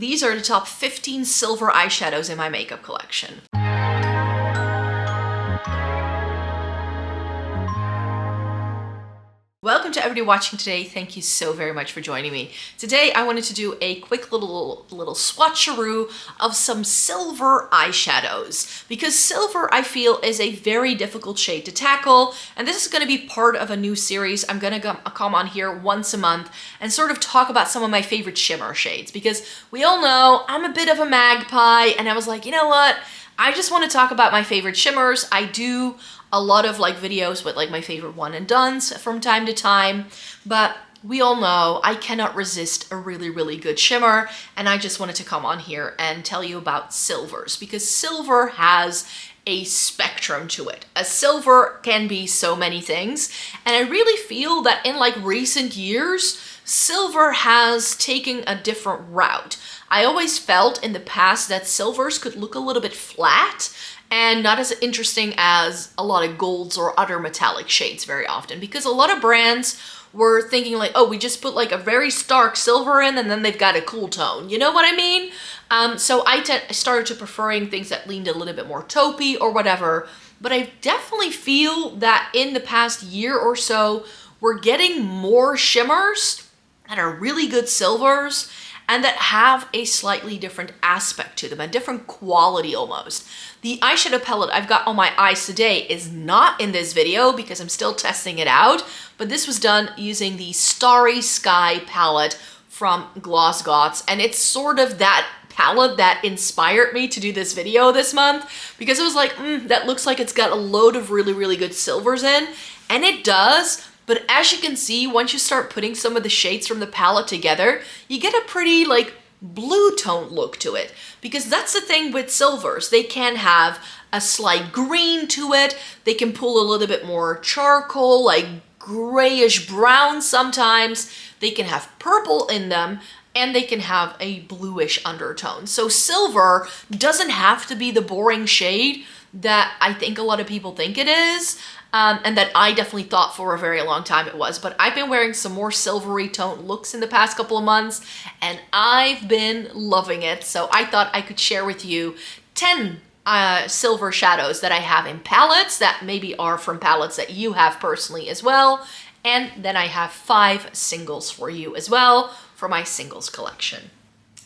These are the top 15 silver eyeshadows in my makeup collection. Welcome to everybody watching today. Thank you so very much for joining me. Today I wanted to do a quick little swatcheroo of some silver eyeshadows because silver I feel is a very difficult shade to tackle, and this is going to be part of a new series. I'm going to come on here once a month and sort of talk about some of my favorite shimmer shades because we all know I'm a bit of a magpie, and I was like, you know what? I just want to talk about my favorite shimmers. I do a lot of like videos with like my favorite one and dones from time to time, but we all know I cannot resist a really good shimmer, and I just wanted to come on here and tell you about silvers because silver has a spectrum to it. A silver can be so many things, and I really feel that in like recent years, silver has taken a different route. I always felt in the past that silvers could look a little bit flat and not as interesting as a lot of golds or other metallic shades very often, because a lot of brands were thinking like, oh, we just put like a very stark silver in and then they've got a cool tone. You know what I mean? So I started to preferring things that leaned a little bit more taupey or whatever, but I definitely feel that in the past year or so, we're getting more shimmers that are really good silvers and that have a slightly different aspect to them, a different quality almost. The eyeshadow palette I've got on my eyes today is not in this video because I'm still testing it out, but this was done using the Starry Sky palette from Glossgods, and it's sort of that palette that inspired me to do this video this month because it was like, that looks like it's got a load of really good silvers in, and it does. But as you can see, once you start putting some of the shades from the palette together, you get a pretty like blue tone look to it. Because that's the thing with silvers. They can have a slight green to it. They can pull a little bit more charcoal, like grayish brown sometimes. They can have purple in them, and they can have a bluish undertone. So silver doesn't have to be the boring shade that I think a lot of people think it is. And that I definitely thought for a very long time it was. But I've been wearing some more silvery toned looks in the past couple of months, and I've been loving it. So I thought I could share with you 10 silver shadows that I have in palettes that maybe are from palettes that you have personally as well. And then I have 5 singles for you as well for my singles collection.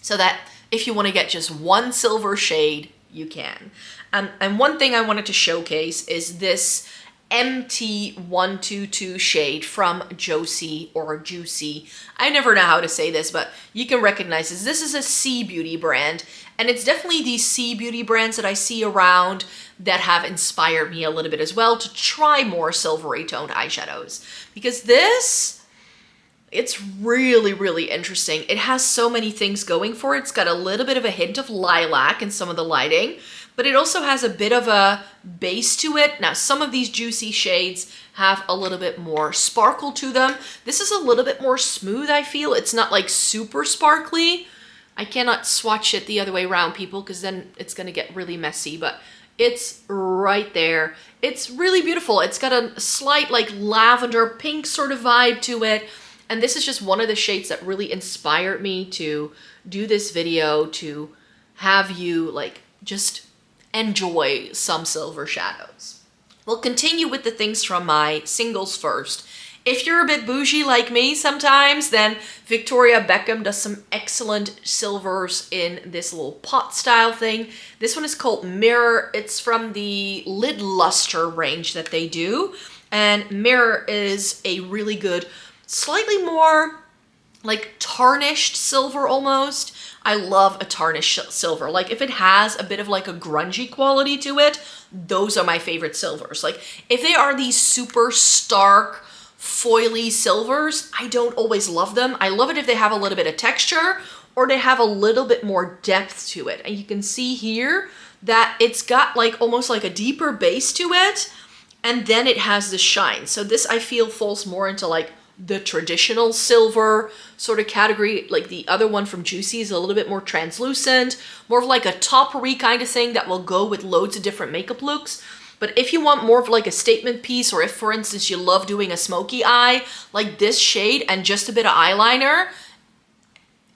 So that if you want to get just one silver shade, you can. And one thing I wanted to showcase is this MT122 shade from Josie or Juicy. I never know how to say this, but you can recognize this. This is a C Beauty brand, and it's definitely these C Beauty brands that I see around that have inspired me a little bit as well to try more silvery toned eyeshadows. Because this, it's really interesting. It has so many things going for it. It's got a little bit of a hint of lilac in some of the lighting, but it also has a bit of a base to it. Now, some of these Juicy shades have a little bit more sparkle to them. This is a little bit more smooth, I feel. It's not like super sparkly. I cannot swatch it the other way around, people, because then it's gonna get really messy, but it's right there. It's really beautiful. It's got a slight like lavender pink sort of vibe to it. And this is just one of the shades that really inspired me to do this video, to have you like just enjoy some silver shadows. We'll continue with the things from my singles first. If you're a bit bougie like me sometimes, then Victoria Beckham does some excellent silvers in this little pot style thing. This one is called Mirror. It's from the Lid Luster range that they do. And Mirror is a really good, slightly more like tarnished silver almost. I love a tarnished silver. Like if it has a bit of like a grungy quality to it, those are my favorite silvers. Like if they are these super stark, foily silvers, I don't always love them. I love it if they have a little bit of texture or they have a little bit more depth to it. And you can see here that it's got like almost like a deeper base to it, and then it has the shine. So this I feel falls more into like the traditional silver sort of category. Like the other one from Juicy is a little bit more translucent, more of like a toppery kind of thing that will go with loads of different makeup looks. But if you want more of like a statement piece, or if for instance you love doing a smoky eye, like this shade and just a bit of eyeliner,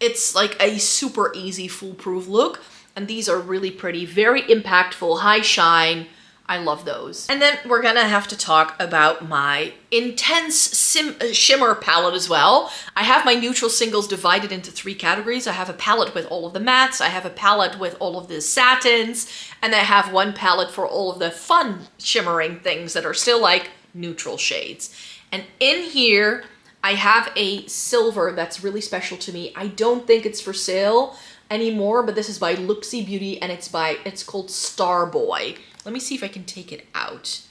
it's like a super easy foolproof look. And these are really pretty, very impactful, high shine. I love those. And then we're gonna have to talk about my intense shimmer palette as well. I have my neutral singles divided into 3 categories. I have a palette with all of the mattes, I have a palette with all of the satins, and I have one palette for all of the fun shimmering things that are still like neutral shades. And in here, I have a silver that's really special to me. I don't think it's for sale anymore, but this is by Luxie Beauty, and it's called Starboy. Let me see if I can take it out,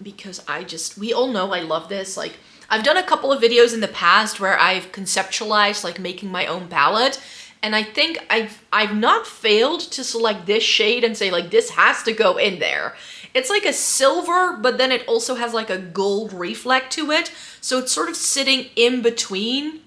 because we all know I love this. Like, I've done a couple of videos in the past where I've conceptualized like making my own palette, and I think I've not failed to select this shade and say like this has to go in there. It's like a silver, but then it also has like a gold reflect to it, so it's sort of sitting in between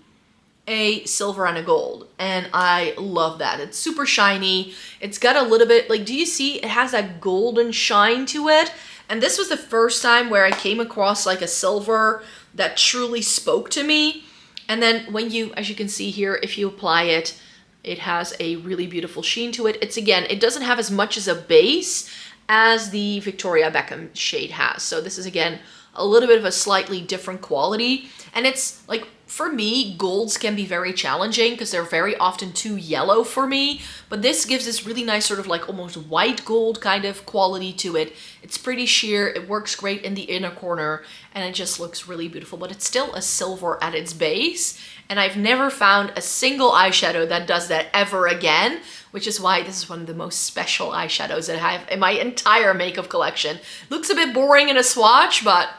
a silver and a gold, and I love that. It's super shiny. It's got a little bit, like, do you see it has that golden shine to it? And this was the first time where I came across like a silver that truly spoke to me. And then when you, as you can see here, if you apply it, it has a really beautiful sheen to it. It's, again, it doesn't have as much as a base as the Victoria Beckham shade has. So this is, again, a little bit of a slightly different quality. And it's like, for me, golds can be very challenging because they're very often too yellow for me, but this gives this really nice sort of like almost white gold kind of quality to it. It's pretty sheer, it works great in the inner corner, and it just looks really beautiful, but it's still a silver at its base, and I've never found a single eyeshadow that does that ever again, which is why this is one of the most special eyeshadows that I have in my entire makeup collection. Looks a bit boring in a swatch, but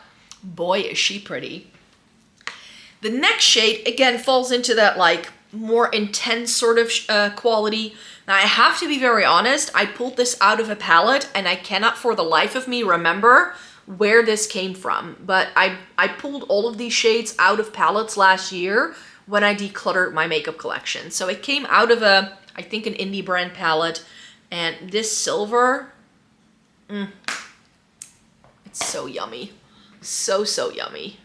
boy, is she pretty. The next shade, again, falls into that like more intense sort of quality. Now, I have to be very honest, I pulled this out of a palette and I cannot for the life of me remember where this came from. But I pulled all of these shades out of palettes last year when I decluttered my makeup collection. So it came out of I think an indie brand palette, and this silver, it's so yummy. So yummy.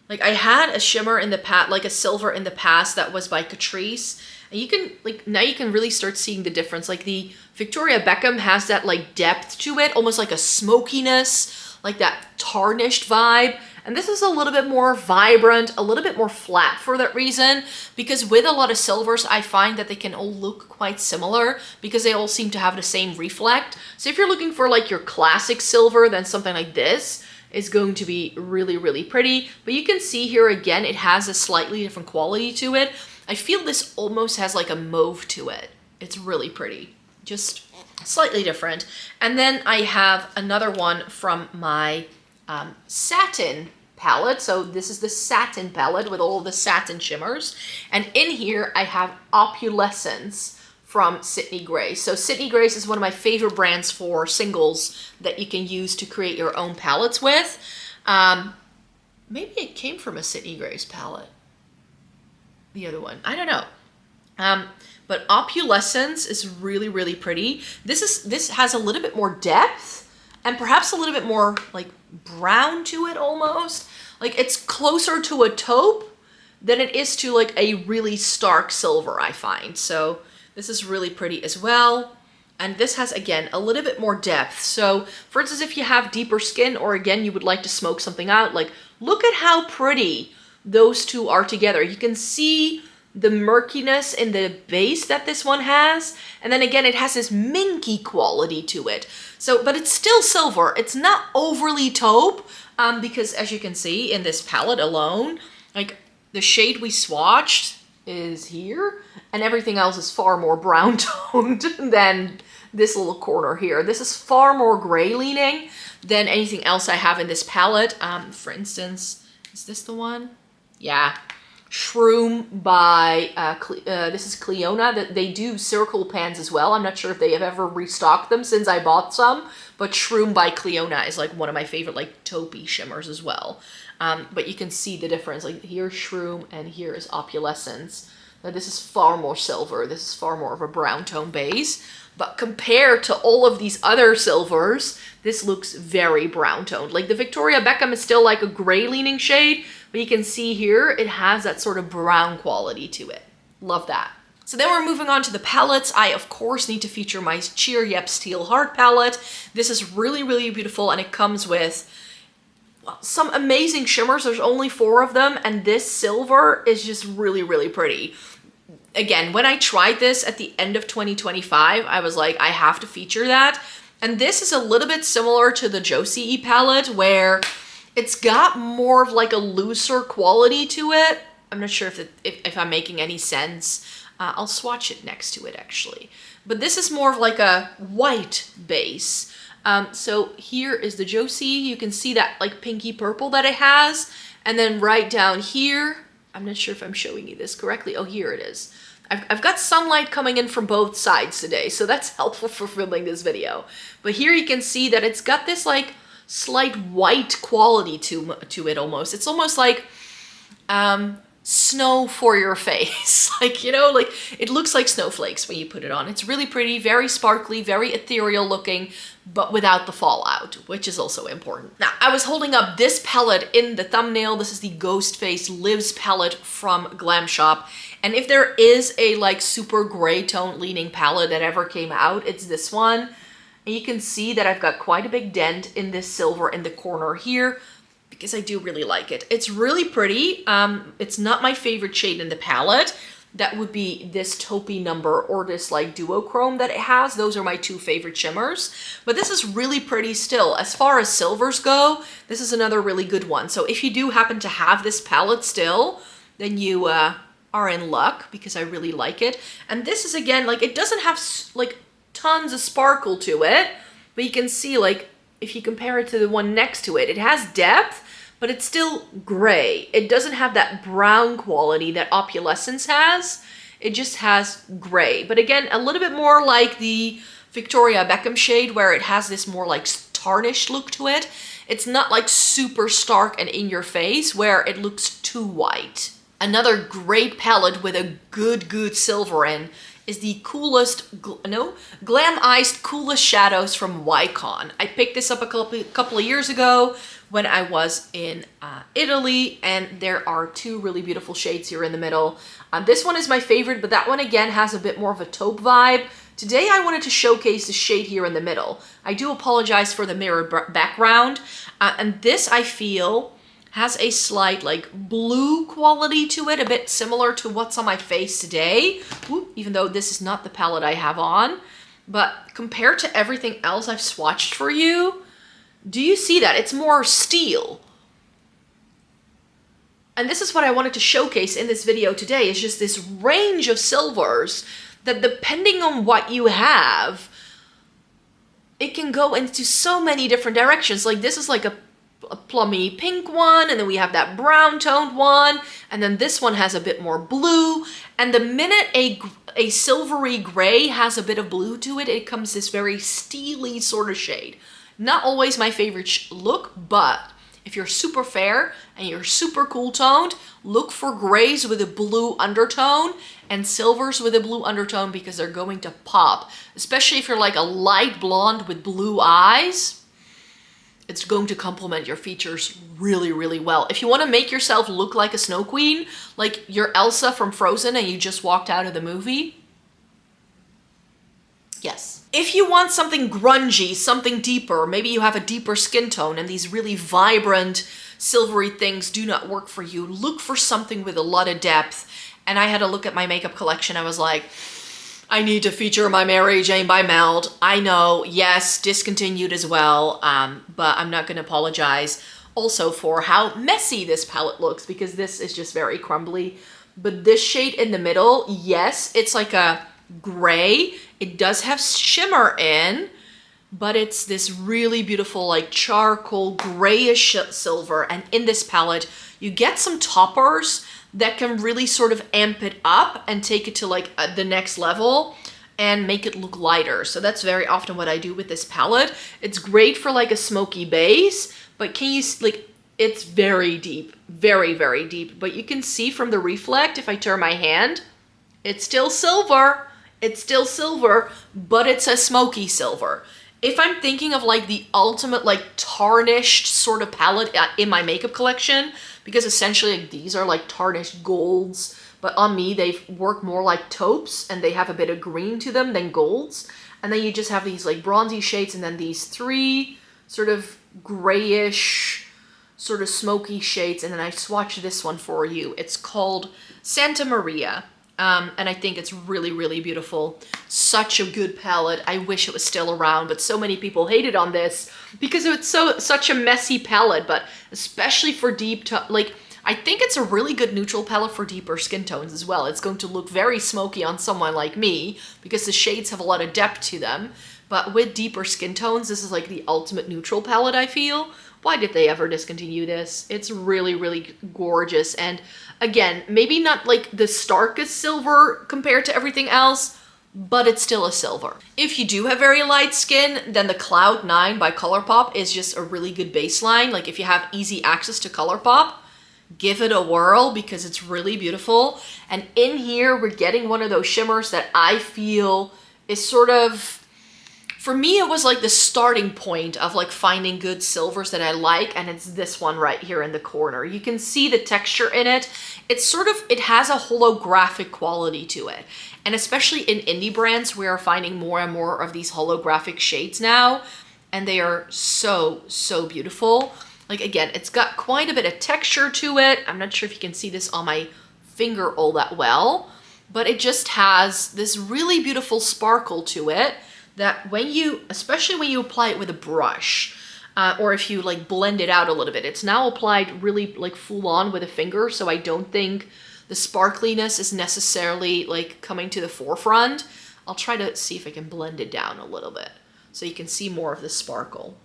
Like, I had a shimmer in the past, like a silver in the past that was by Catrice. And you can, like, now you can really start seeing the difference. Like, the Victoria Beckham has that, like, depth to it, almost like a smokiness, like that tarnished vibe. And this is a little bit more vibrant, a little bit more flat for that reason. Because with a lot of silvers, I find that they can all look quite similar because they all seem to have the same reflect. So if you're looking for, like, your classic silver, then something like this is going to be really, really pretty. But you can see here again, it has a slightly different quality to it. I feel this almost has like a mauve to it. It's really pretty, just slightly different. And then I have another one from my Satin palette. So this is the Satin palette with all the satin shimmers. And in here I have Opulescence from Sydney Grace. So Sydney Grace is one of my favorite brands for singles that you can use to create your own palettes with. Maybe it came from a Sydney Grace palette. The other one, I don't know. But Opulescence is really, really pretty. This has a little bit more depth and perhaps a little bit more like brown to it almost. Like, it's closer to a taupe than it is to like a really stark silver, I find. So this is really pretty as well. And this has, again, a little bit more depth. So, for instance, if you have deeper skin, or again, you would like to smoke something out, like, look at how pretty those two are together. You can see the murkiness in the base that this one has. And then again, it has this minky quality to it. So, but it's still silver. It's not overly taupe, because as you can see in this palette alone, like, the shade we swatched is here, and everything else is far more brown toned than this little corner here. This is far more gray leaning than anything else I have in this palette. For instance, is this the one? Yeah, Shroom by, this is Cleona. They do circle pans as well. I'm not sure if they have ever restocked them since I bought some, but Shroom by Cleona is like one of my favorite like taupey shimmers as well. But you can see the difference. Like, here's Shroom and here is Opulescence. Now this is far more silver. This is far more of a brown tone base. But compared to all of these other silvers, this looks very brown toned. Like the Victoria Beckham is still like a gray leaning shade, but you can see here it has that sort of brown quality to it. Love that. So then we're moving on to the palettes. I, of course, need to feature my Sheer YESSTYLE Heart palette. This is really, really beautiful, and it comes with, well, some amazing shimmers. There's only 4 of them, and this silver is just really, really pretty. Again, when I tried this at the end of 2025, I was like, I have to feature that. And this is a little bit similar to the Josie palette, where it's got more of like a looser quality to it. I'm not sure if I'm making any sense. I'll swatch it next to it, actually. But this is more of like a white base. So here is the Josie. You can see that like pinky purple that it has. And then right down here, I'm not sure if I'm showing you this correctly. Oh, here it is. I've got sunlight coming in from both sides today, so that's helpful for filming this video. But here you can see that it's got this like slight white quality to it almost. It's almost like snow for your face. Like, you know, like it looks like snowflakes when you put it on. It's really pretty, very sparkly, very ethereal looking, but without the fallout, which is also important. Now, I was holding up this palette in the thumbnail. This is the Ghost Face Lives palette from Glam Shop. And if there is a like super gray tone leaning palette that ever came out, it's this one. And you can see that I've got quite a big dent in this silver in the corner here, because I do really like it. It's really pretty. It's not my favorite shade in the palette. That would be this taupey number or this like duochrome that it has. Those are my 2 favorite shimmers. But this is really pretty still. As far as silvers go, this is another really good one. So if you do happen to have this palette still, then you are in luck, because I really like it. And this is, again, like it doesn't have like tons of sparkle to it, but you can see like if you compare it to the one next to it, it has depth, but it's still gray. It doesn't have that brown quality that Opulescence has. It just has gray. But again, a little bit more like the Victoria Beckham shade, where it has this more like tarnished look to it. It's not like super stark and in your face where it looks too white. Another great palette with a good silver in is the Glam Iced Coolest Shadows from Wycon. I picked this up a couple of years ago when I was in Italy, and there are 2 really beautiful shades here in the middle. This one is my favorite, but that one again has a bit more of a taupe vibe. Today I wanted to showcase the shade here in the middle. I do apologize for the mirrored background, and this I feel has a slight like blue quality to it, a bit similar to what's on my face today. Ooh, even though this is not the palette I have on. But compared to everything else I've swatched for you, do you see that? It's more steel. And this is what I wanted to showcase in this video today, is just this range of silvers that, depending on what you have, it can go into so many different directions. Like this is like a plummy pink one, and then we have that brown toned one, and then this one has a bit more blue. And the minute a silvery gray has a bit of blue to it, it comes this very steely sort of shade. Not always my favorite look, but if you're super fair and you're super cool toned, look for grays with a blue undertone and silvers with a blue undertone, because they're going to pop. Especially if you're like a light blonde with blue eyes, it's going to complement your features really, really well. If you want to make yourself look like a snow queen, like you're Elsa from Frozen and you just walked out of the movie, yes. If you want something grungy, something deeper, maybe you have a deeper skin tone and these really vibrant silvery things do not work for you, look for something with a lot of depth. And I had a look at my makeup collection. I was like, I need to feature my Mary Jane by Meld. I know, yes, discontinued as well, but I'm not going to apologize also for how messy this palette looks, because this is just very crumbly. But this shade in the middle, yes, it's like a gray. It does have shimmer in, but it's this really beautiful like charcoal grayish silver. And in this palette, you get some toppers that can really sort of amp it up and take it to like the next level and make it look lighter. So that's very often what I do with this palette. It's great for like a smoky base, but can you, like, it's very deep, very, very deep. But you can see from the reflect, if I turn my hand, It's still silver. It's still silver, but it's a smoky silver. If I'm thinking of like the ultimate like tarnished sort of palette in my makeup collection, because essentially like, these are like tarnished golds, but on me they work more like taupes and they have a bit of green to them than golds. And then you just have these like bronzy shades and then these three sort of grayish, sort of smoky shades. And then I swatched this one for you. It's called Santa Maria. And I think it's really, really beautiful. Such a good palette. I wish it was still around, but so many people hated on this because it's such a messy palette, but especially for deep, like, I think it's a really good neutral palette for deeper skin tones as well. It's going to look very smoky on someone like me because the shades have a lot of depth to them. But with deeper skin tones, this is like the ultimate neutral palette, I feel. Why did they ever discontinue this? It's really, really gorgeous. And again, maybe not like the starkest silver compared to everything else, but it's still a silver. If you do have very light skin, then the Cloud 9 by ColourPop is just a really good baseline. Like if you have easy access to ColourPop, give it a whirl because it's really beautiful. And in here, we're getting one of those shimmers that I feel is sort of, for me, it was like the starting point of like finding good silvers that I like, and it's this one right here in the corner. You can see the texture in it. It's sort of, it has a holographic quality to it. And especially in indie brands, we are finding more and more of these holographic shades now, and they are so, so beautiful. Like again, it's got quite a bit of texture to it. I'm not sure if you can see this on my finger all that well, but it just has this really beautiful sparkle to it that when you, especially when you apply it with a brush, or if you like blend it out a little bit, it's now applied really like full on with a finger. So I don't think the sparkliness is necessarily like coming to the forefront. I'll try to see if I can blend it down a little bit so you can see more of the sparkle.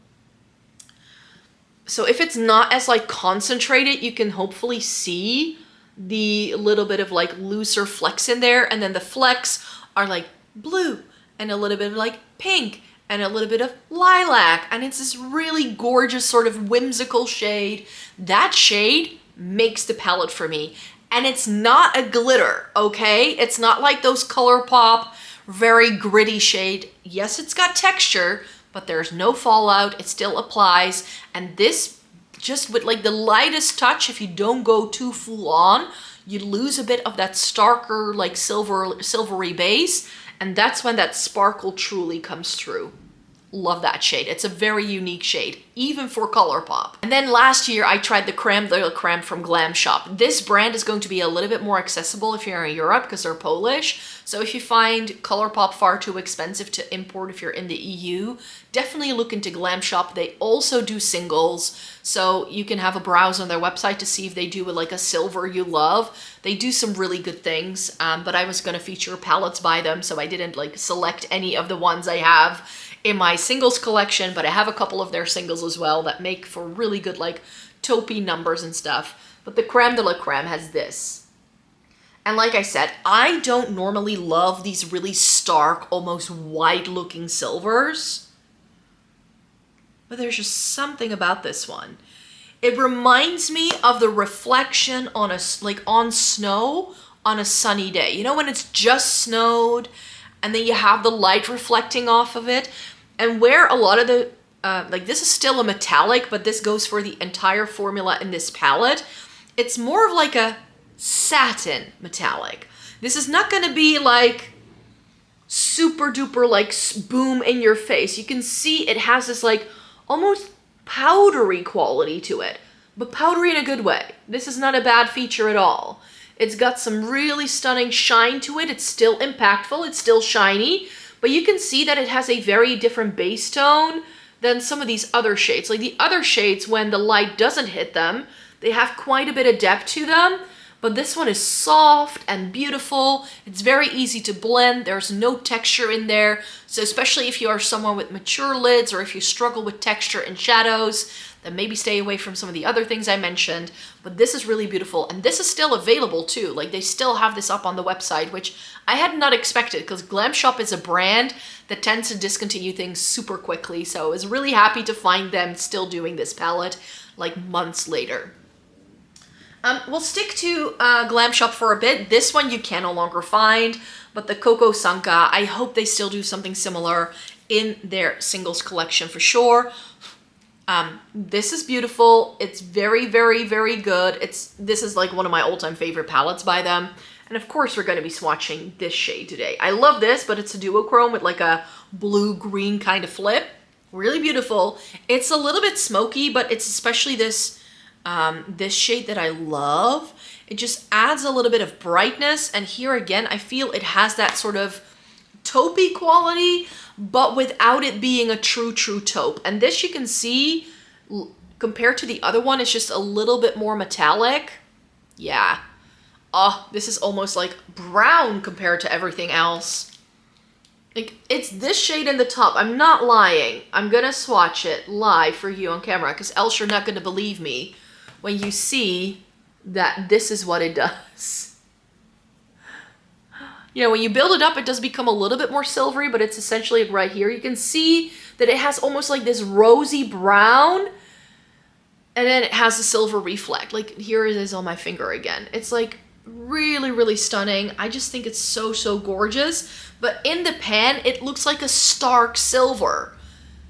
So if it's not as like concentrated, you can hopefully see the little bit of like looser flecks in there. And then the flecks are like blue and a little bit of like pink and a little bit of lilac. And it's this really gorgeous sort of whimsical shade. That shade makes the palette for me. And it's not a glitter, okay? It's not like those ColourPop, very gritty shade. Yes, it's got texture, but there's no fallout. It still applies. And this, just with like the lightest touch, if you don't go too full on, you lose a bit of that starker, like silvery base. And that's when that sparkle truly comes through. Love that shade. It's a very unique shade, even for ColourPop. And then last year, I tried the Creme de la Creme from Glam Shop. This brand is going to be a little bit more accessible if you're in Europe because they're Polish. So if you find ColourPop far too expensive to import if you're in the EU, definitely look into Glam Shop. They also do singles, so you can have a browse on their website to see if they do like a silver you love. They do some really good things, but I was going to feature palettes by them, so I didn't like select any of the ones I have in my singles collection, but I have a couple of their singles as well that make for really good like taupey numbers and stuff. But the Creme de la Creme has this. And like I said, I don't normally love these really stark, almost white looking silvers, but there's just something about this one. It reminds me of the reflection on on snow on a sunny day. You know, when it's just snowed and then you have the light reflecting off of it. And where a lot of the, like this is still a metallic, but this goes for the entire formula in this palette. It's more of like a satin metallic. This is not going to be like super duper like boom in your face. You can see it has this like almost powdery quality to it, but powdery in a good way. This is not a bad feature at all. It's got some really stunning shine to it. It's still impactful. It's still shiny, but you can see that it has a very different base tone than some of these other shades. Like the other shades, when the light doesn't hit them, they have quite a bit of depth to them, but this one is soft and beautiful. It's very easy to blend. There's no texture in there. So especially if you are someone with mature lids or if you struggle with texture and shadows, then maybe stay away from some of the other things I mentioned. But this is really beautiful. And this is still available too. Like they still have this up on the website, which I had not expected because Glam Shop is a brand that tends to discontinue things super quickly. So I was really happy to find them still doing this palette like months later. We'll stick to Glam Shop for a bit. This one you can no longer find, but the Coco Sanka, I hope they still do something similar in their singles collection for sure. This is beautiful. It's very, very, very good. This is like one of my all-time favorite palettes by them. And of course, we're going to be swatching this shade today. I love this, but it's a duochrome with like a blue-green kind of flip. Really beautiful. It's a little bit smoky, but it's especially this this shade that I love. It just adds a little bit of brightness. And here again, I feel it has that sort of taupey quality, but without it being a true taupe. And this you can see, compared to the other one, it's just a little bit more metallic. Yeah. Oh, this is almost like brown compared to everything else. Like, it's this shade in the top. I'm not lying. I'm gonna swatch it live for you on camera, because else you're not gonna believe me when you see that this is what it does. You know, when you build it up, it does become a little bit more silvery, but it's essentially right here. You can see that it has almost like this rosy brown, and then it has a silver reflect. Like, here it is on my finger again. It's like really, really stunning. I just think it's so, so gorgeous. But in the pan, it looks like a stark silver,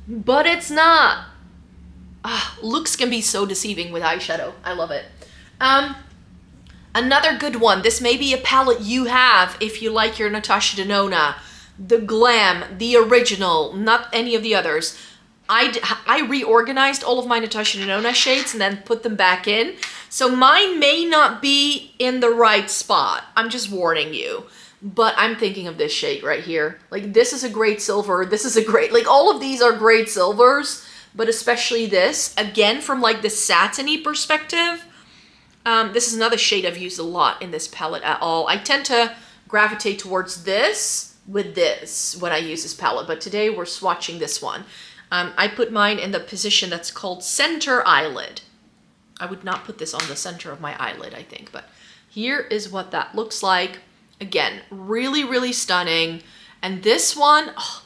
but it's not. Looks can be so deceiving with eyeshadow. I love it. Another good one. This may be a palette you have if you like your Natasha Denona. The Glam, the original, not any of the others. I reorganized all of my Natasha Denona shades and then put them back in. So mine may not be in the right spot. I'm just warning you. But I'm thinking of this shade right here. Like, this is a great silver. This is a great, like, all of these are great silvers, but especially this. Again, from like the satiny perspective, this is another shade I've used a lot in this palette at all. I tend to gravitate towards this with this when I use this palette, but today we're swatching this one. I put mine in the position that's called center eyelid. I would not put this on the center of my eyelid, I think, but here is what that looks like. Again, really, really stunning. And this one, oh,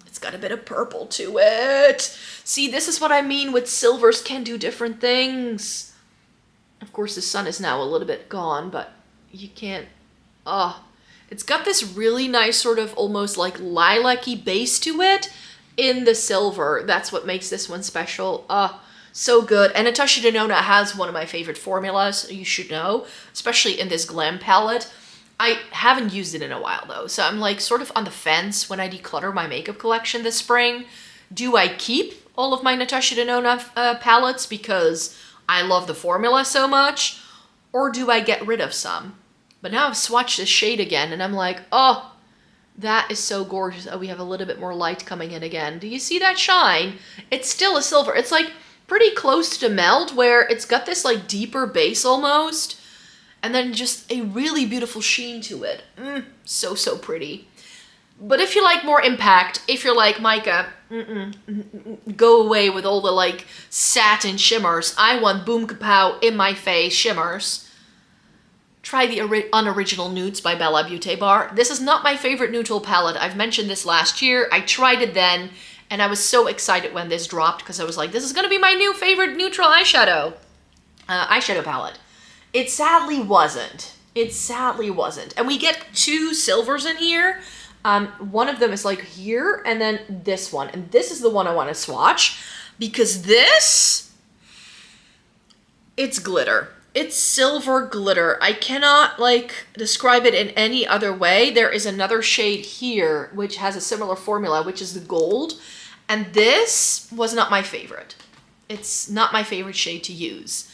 it's got a bit of purple to it. See, this is what I mean with silvers can do different things. Of course, the sun is now a little bit gone, but you can't, it's got this really nice sort of almost like lilac-y base to it in the silver. That's what makes this one special. So good. And Natasha Denona has one of my favorite formulas, you should know, especially in this Glam palette. I haven't used it in a while though, so I'm like sort of on the fence when I declutter my makeup collection this spring. Do I keep all of my Natasha Denona palettes because I love the formula so much, or do I get rid of some? But now I've swatched this shade again and I'm like, oh, that is so gorgeous. Oh, we have a little bit more light coming in again. Do you see that shine? It's still a silver. It's like pretty close to melt, where it's got this like deeper base almost, and then just a really beautiful sheen to it. So, so pretty. But if you like more impact, if you're like, Micah, go away with all the like satin shimmers. I want boom kapow in my face shimmers. Try the Unoriginal Nudes by Bella Beauté Bar. This is not my favorite neutral palette. I've mentioned this last year. I tried it then, and I was so excited when this dropped because I was like, this is going to be my new favorite neutral eyeshadow palette. It sadly wasn't. It sadly wasn't. And we get two silvers in here. One of them is like here, and then this one. And this is the one I want to swatch because this, it's glitter. It's silver glitter. I cannot like describe it in any other way. There is another shade here which has a similar formula, which is the gold. And this was not my favorite. It's not my favorite shade to use.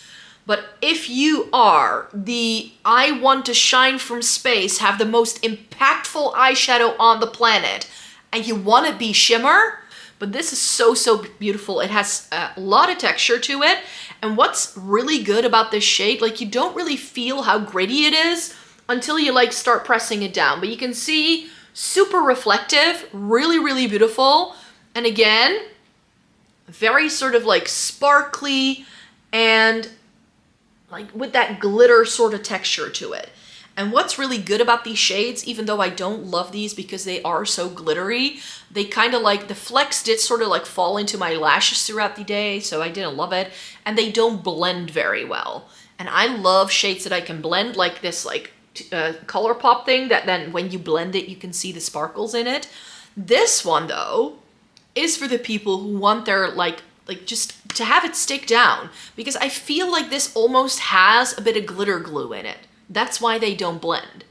But if you are the I want to shine from space, have the most impactful eyeshadow on the planet, and you want to be shimmer, but this is so, so beautiful. It has a lot of texture to it. And what's really good about this shade, like you don't really feel how gritty it is until you like start pressing it down. But you can see super reflective, really, really beautiful. And again, very sort of like sparkly and like with that glitter sort of texture to it. And what's really good about these shades, even though I don't love these because they are so glittery, they kind of like, the flecks did sort of like fall into my lashes throughout the day, so I didn't love it. And they don't blend very well. And I love shades that I can blend, like this like color pop thing that then when you blend it, you can see the sparkles in it. This one though is for the people who want their like just to have it stick down, because I feel like this almost has a bit of glitter glue in it. That's why they don't blend.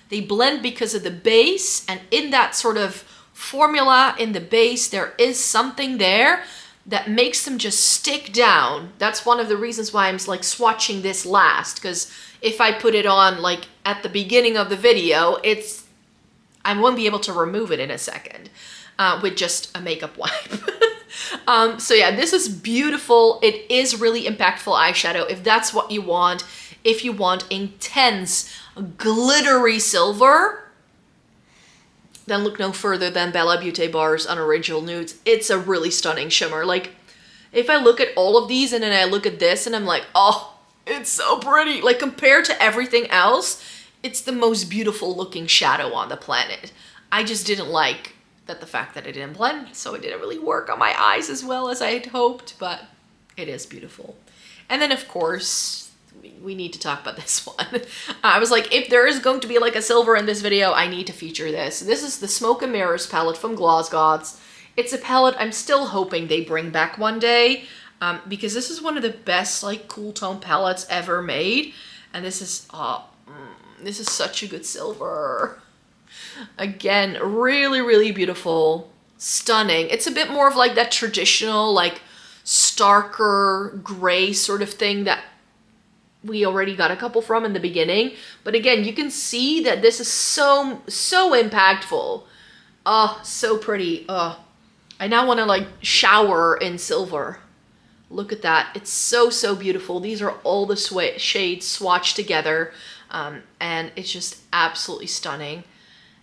They blend because of the base, and in that sort of formula in the base, there is something there that makes them just stick down. That's one of the reasons why I'm like swatching this last, because if I put it on like at the beginning of the video, I won't be able to remove it in a second with just a makeup wipe. So yeah, this is beautiful. It is really impactful eyeshadow if that's what you want. If you want intense glittery silver, then look no further than Bella Beauty Bar's Unoriginal Nudes. It's a really stunning shimmer. Like, if I look at all of these and then I look at this and I'm like, oh, it's so pretty. Like, compared to everything else, it's the most beautiful looking shadow on the planet. I just didn't like the fact that it didn't blend, so it didn't really work on my eyes as well as I had hoped, but it is beautiful. And then, of course, we need to talk about this one. I was like, if there is going to be like a silver in this video, I need to feature this. This is the Smoke and Mirrors palette from Glossgods. It's a palette I'm still hoping they bring back one day, because this is one of the best like cool tone palettes ever made. And this is such a good silver. Again, really, really beautiful, stunning. It's a bit more of like that traditional, like starker gray sort of thing that we already got a couple from in the beginning. But again, you can see that this is so impactful. Oh, so pretty. Oh, I now want to like shower in silver. Look at that. It's so beautiful. These are all the shades swatched together. And it's just absolutely stunning.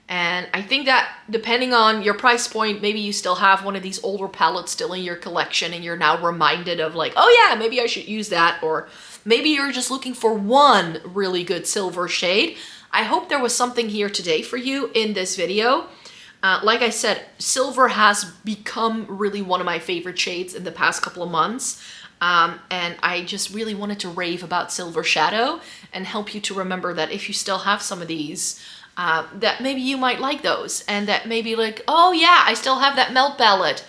And I think that depending on your price point, maybe you still have one of these older palettes still in your collection and you're now reminded of like, oh yeah, maybe I should use that. Or maybe you're just looking for one really good silver shade. I hope there was something here today for you in this video. Like I said, silver has become really one of my favorite shades in the past couple of months. And I just really wanted to rave about Silver Shadow and help you to remember that if you still have some of these, that maybe you might like those, and that maybe like, oh yeah, I still have that Melt palette.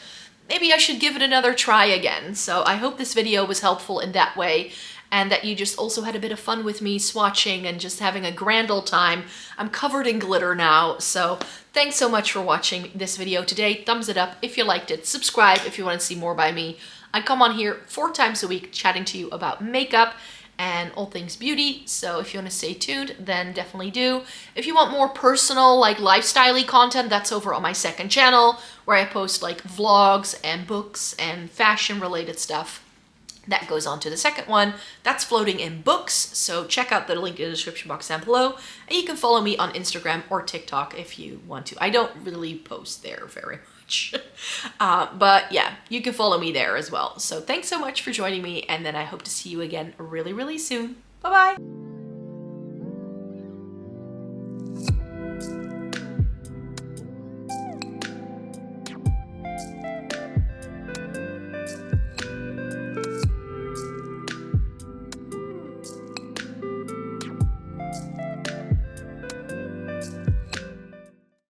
Maybe I should give it another try again. So I hope this video was helpful in that way, and that you just also had a bit of fun with me swatching and just having a grand old time. I'm covered in glitter now, so thanks so much for watching this video today. Thumbs it up if you liked it. Subscribe if you want to see more by me. I come on here 4 times a week chatting to you about makeup and all things beauty, so if you want to stay tuned, then definitely do. If you want more personal, like lifestyle-y content, that's over on my second channel, where I post like vlogs and books and fashion-related stuff. That goes on to the second one. That's floating in books, so check out the link in the description box down below, and you can follow me on Instagram or TikTok if you want to. I don't really post there very much, but yeah, you can follow me there as well. So thanks so much for joining me, and then I hope to see you again really, really soon. Bye-bye!